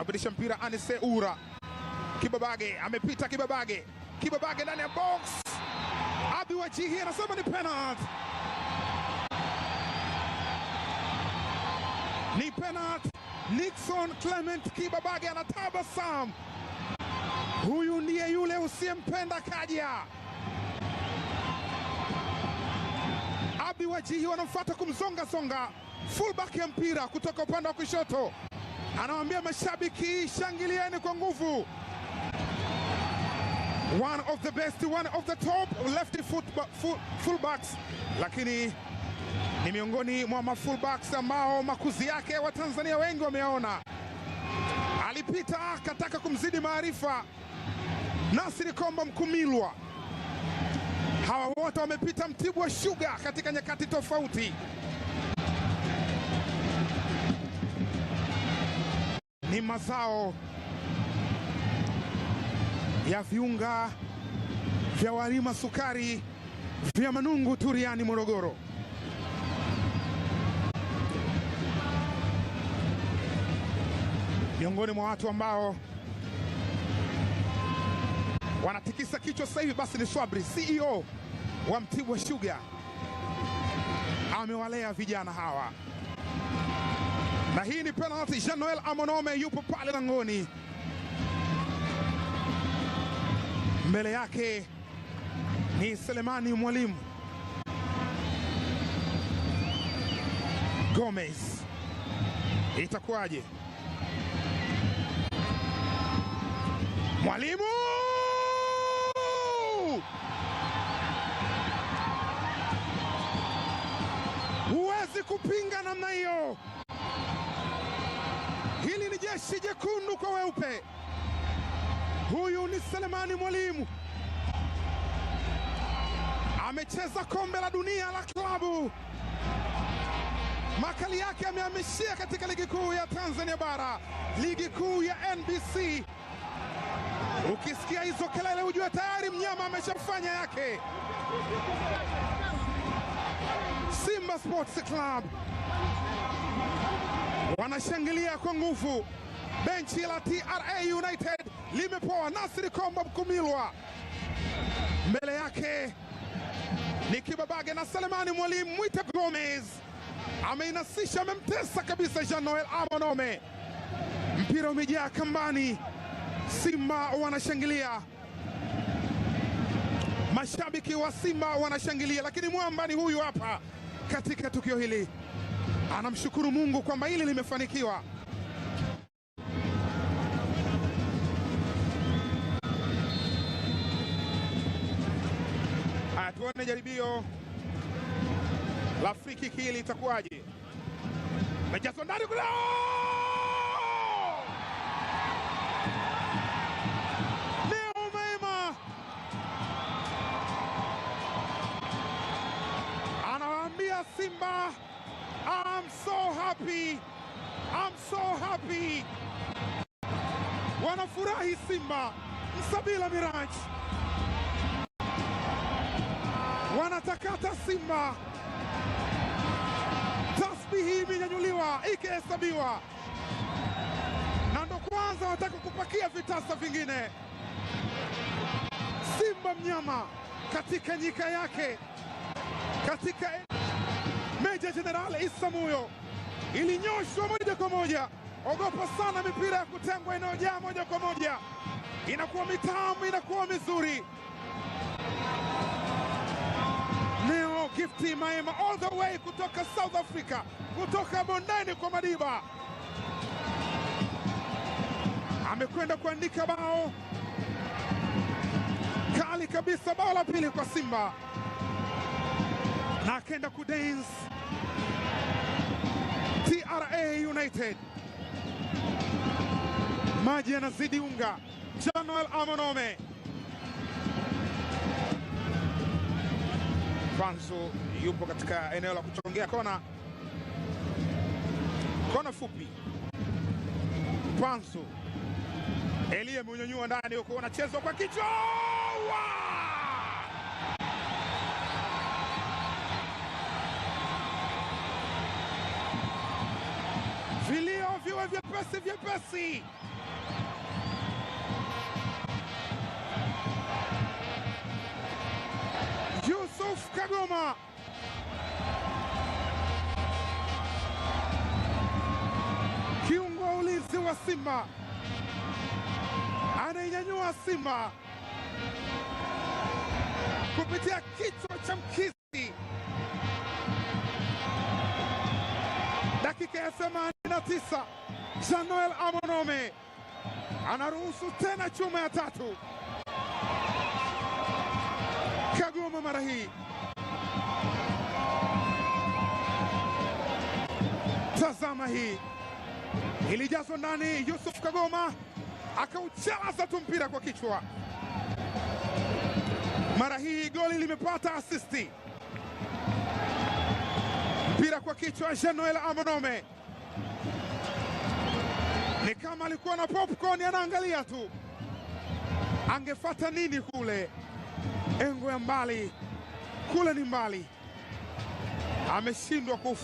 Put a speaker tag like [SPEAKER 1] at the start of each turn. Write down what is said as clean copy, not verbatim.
[SPEAKER 1] anabadilisha mpira Anise Ura. Kibabage amepita, Kibabage ndani ya box. Abi Wajihi anasema ni penalty. Ni penalty. Nixon Clement Kibabage anatabasamu. Huyu ndiye yule usiyempenda kaja. Abi Wajihi wanamfuata kumzonga fullback ya mpira kutoka upande wa kushoto. Anawaambia mashabiki shangilieni kwa nguvu. One of the best, one of the top lefty fullbacks, lakini ni miongoni mwa mafullbacks ambao makuzi yake wa Tanzania wengi wameona. Alipita akataka kumzidi maarifa Nasri Komba Mkumilwa. Hawa wote wamepita Mtibwa Sugar katika nyakati tofauti. Ni mazao ya viunga vya Warima Sukari vya Manungu Turiani Morogoro. Miongoni mwa watu ambao wanatikisa kichwa sasa hivi basi ni Swabri, CEO wa Mtibwa Sugar. Amewalea vijana hawa. Na hii ni penalty. Jean Noel Amonome yupo pale langoni. Mbele yake ni Selemani Mwalimu. Gomez. Itakuwaje? Mwalimu! Huwezi kupinga namna hiyo. Hili ni jeshi jekundu kwa weupe. Huyu ni Selemani Mwalimu. Amecheza kombe la dunia la klabu. Makali yake amehamishia katika ligi kuu ya Tanzania bara, ligi kuu ya NBC. Ukisikia hizo kelele ujue tayari mnyama ameshafanya yake. Simba Sports Club wanashangilia kwa nguvu. Benchi la TRA United limepoa. Nasri Komba Mkumilwa mbele yake ni Kibabage na Selemani Mwalimu. Mwite Gomez ameinasisha, amemtesa kabisa Jean Noel Amonome. Mpira umejaa kambani. Simba wanashangilia, mashabiki wa Simba wanashangilia, lakini mwamba ni huyu hapa katika tukio hili. Anamshukuru Mungu kwamba hili limefanikiwa. Tuone jaribio la free kick hili itakuwaje. Mejazo ndani kule. Neo Maema anawaambia Simba, I'm so happy. I'm so happy. Wanafurahi Simba. Msabila Miraj wanatakata Simba. Tasbihi imenyanyuliwa ikihesabiwa, na ndo kwanza wataka kupakia vitasa vingine. Simba mnyama katika nyika yake, katika Meja Jenerali Isamuyo ilinyoshwa moja kwa moja. Ogopa sana mipira ya kutengwa inayojaa moja kwa moja, inakuwa mitamu, inakuwa mizuri. Neo Gifty Maema all the way kutoka South Africa, kutoka bondeni kwa Madiba, amekwenda kuandika bao kali kabisa, bao la pili kwa Simba, na akaenda kudance TRA United. Maji yanazidi unga. Jean Noel Amonome. Panzo yupo katika eneo la kuchongea kona. Kona fupi. Panzo. Elie mnyanyua ndani huko, unachezwa kwa kichwa. Vilio viwe vyepesi vyepesi. Yusuf Kagoma kiungo wa ulinzi wa Simba anainyanyua Simba kupitia kichwa cha mkizi. Dakika ya 89, Jean-Noel Amonome anaruhusu tena chuma ya tatu. Kagoma mara hii, tazama hii, ilijazwa ndani. Yusuf Kagoma akauchalaza tu mpira kwa kichwa. Mara hii goli limepata asisti. Mpira kwa kichwa, Jean-Noel Amonome ni kama alikuwa na popcorn, anaangalia tu angefuata nini kule. Engo ya mbali kule ni mbali, ameshindwa kufuata.